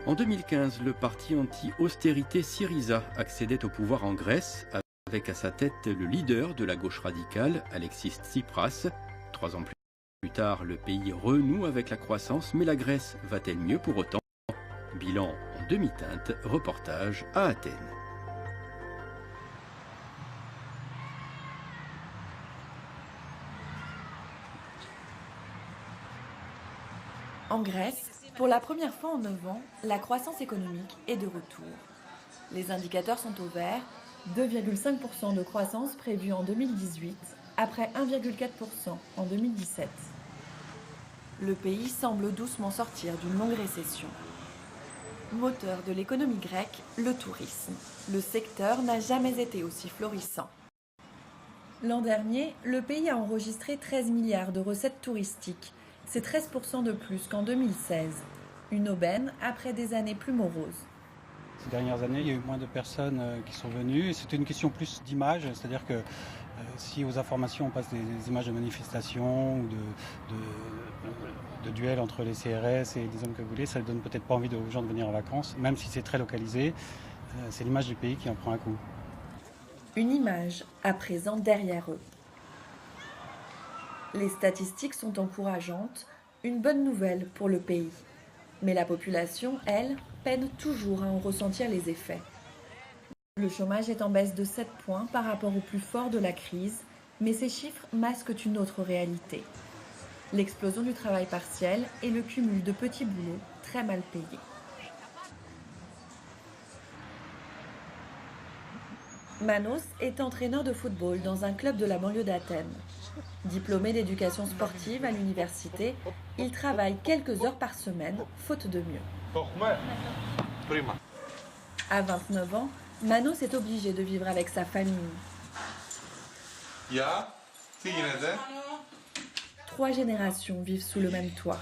En 2015, le parti anti-austérité Syriza accédait au pouvoir en Grèce, avec à sa tête le leader de la gauche radicale, Alexis Tsipras. 3 ans plus tard, le pays renoue avec la croissance, mais la Grèce va-t-elle mieux pour autant? Bilan en demi-teinte, reportage à Athènes. En Grèce, pour la première fois en 9 ans, la croissance économique est de retour. Les indicateurs sont au vert, 2,5% de croissance prévue en 2018, après 1,4% en 2017. Le pays semble doucement sortir d'une longue récession. Moteur de l'économie grecque, le tourisme. Le secteur n'a jamais été aussi florissant. L'an dernier, le pays a enregistré 13 milliards de recettes touristiques. C'est 13% de plus qu'en 2016. Une aubaine après des années plus moroses. Ces dernières années, il y a eu moins de personnes qui sont venues. C'était une question plus d'image, c'est-à-dire que si aux informations on passe des images de manifestations ou de duels entre les CRS et des hommes que vous voulez, ça ne donne peut-être pas envie aux gens de venir en vacances, même si c'est très localisé. C'est l'image du pays qui en prend un coup. Une image à présent derrière eux. Les statistiques sont encourageantes, une bonne nouvelle pour le pays. Mais la population, elle, peine toujours à en ressentir les effets. Le chômage est en baisse de 7 points par rapport au plus fort de la crise, mais ces chiffres masquent une autre réalité. L'explosion du travail partiel et le cumul de petits boulots très mal payés. Manos est entraîneur de football dans un club de la banlieue d'Athènes. Diplômé d'éducation sportive à l'université, il travaille quelques heures par semaine, faute de mieux. À 29 ans, Manos est obligé de vivre avec sa famille. 3 générations vivent sous le même toit.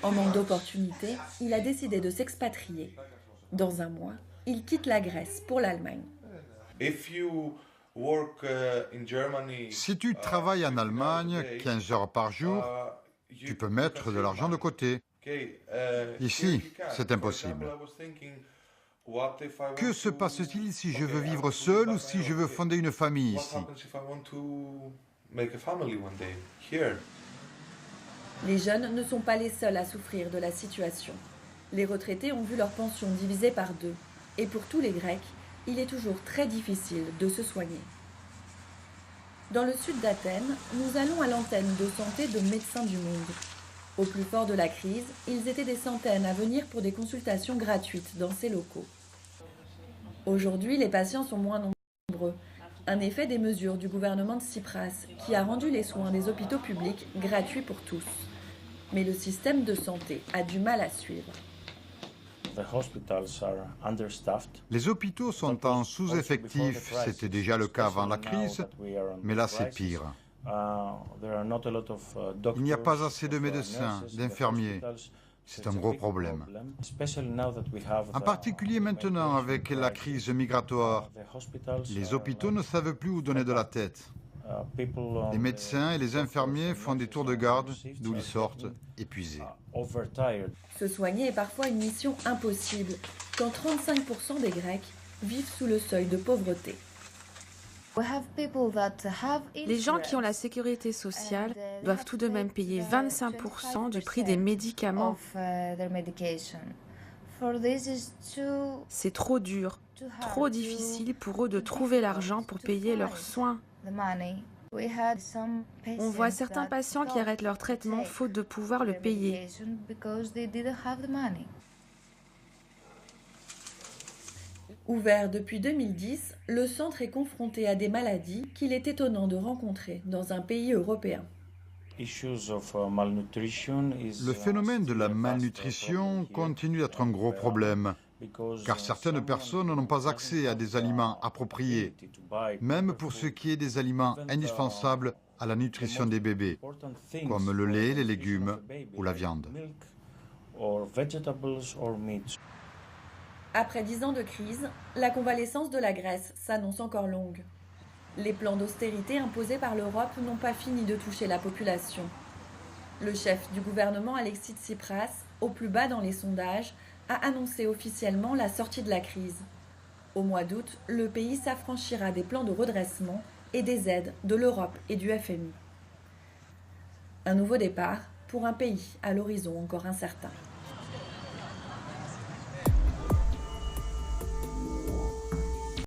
En manque d'opportunités, il a décidé de s'expatrier. Dans un mois, il quitte la Grèce pour l'Allemagne. Si tu travailles en Allemagne 15 heures par jour, tu peux mettre de l'argent de côté. Ici, c'est impossible. Que se passe-t-il si je veux vivre seul ou si je veux fonder une famille ici? Les jeunes ne sont pas les seuls à souffrir de la situation. Les retraités ont vu leur pension divisée par 2. Et pour tous les Grecs, il est toujours très difficile de se soigner. Dans le sud d'Athènes, nous allons à l'antenne de santé de Médecins du Monde. Au plus fort de la crise, ils étaient des centaines à venir pour des consultations gratuites dans ces locaux. Aujourd'hui, les patients sont moins nombreux. Un effet des mesures du gouvernement de Tsipras qui a rendu les soins des hôpitaux publics gratuits pour tous. Mais le système de santé a du mal à suivre. Les hôpitaux sont en sous-effectif. C'était déjà le cas avant la crise, mais là c'est pire. Il n'y a pas assez de médecins, d'infirmiers. C'est un gros problème. En particulier maintenant avec la crise migratoire. Les hôpitaux ne savent plus où donner de la tête. Les médecins et les infirmiers font des tours de garde, d'où ils sortent épuisés. Se soigner est parfois une mission impossible, quand 35% des Grecs vivent sous le seuil de pauvreté. Les gens qui ont la sécurité sociale doivent tout de même payer 25% du prix des médicaments. C'est trop dur, trop difficile pour eux de trouver l'argent pour payer leurs soins. On voit certains patients qui arrêtent leur traitement faute de pouvoir le payer. Ouvert depuis 2010, le centre est confronté à des maladies qu'il est étonnant de rencontrer dans un pays européen. Le phénomène de la malnutrition continue d'être un gros problème, car certaines personnes n'ont pas accès à des aliments appropriés, même pour ce qui est des aliments indispensables à la nutrition des bébés, comme le lait, les légumes ou la viande. Après 10 ans de crise, la convalescence de la Grèce s'annonce encore longue. Les plans d'austérité imposés par l'Europe n'ont pas fini de toucher la population. Le chef du gouvernement Alexis Tsipras, au plus bas dans les sondages, a annoncé officiellement la sortie de la crise. Au mois d'août, le pays s'affranchira des plans de redressement et des aides de l'Europe et du FMI. Un nouveau départ pour un pays à l'horizon encore incertain.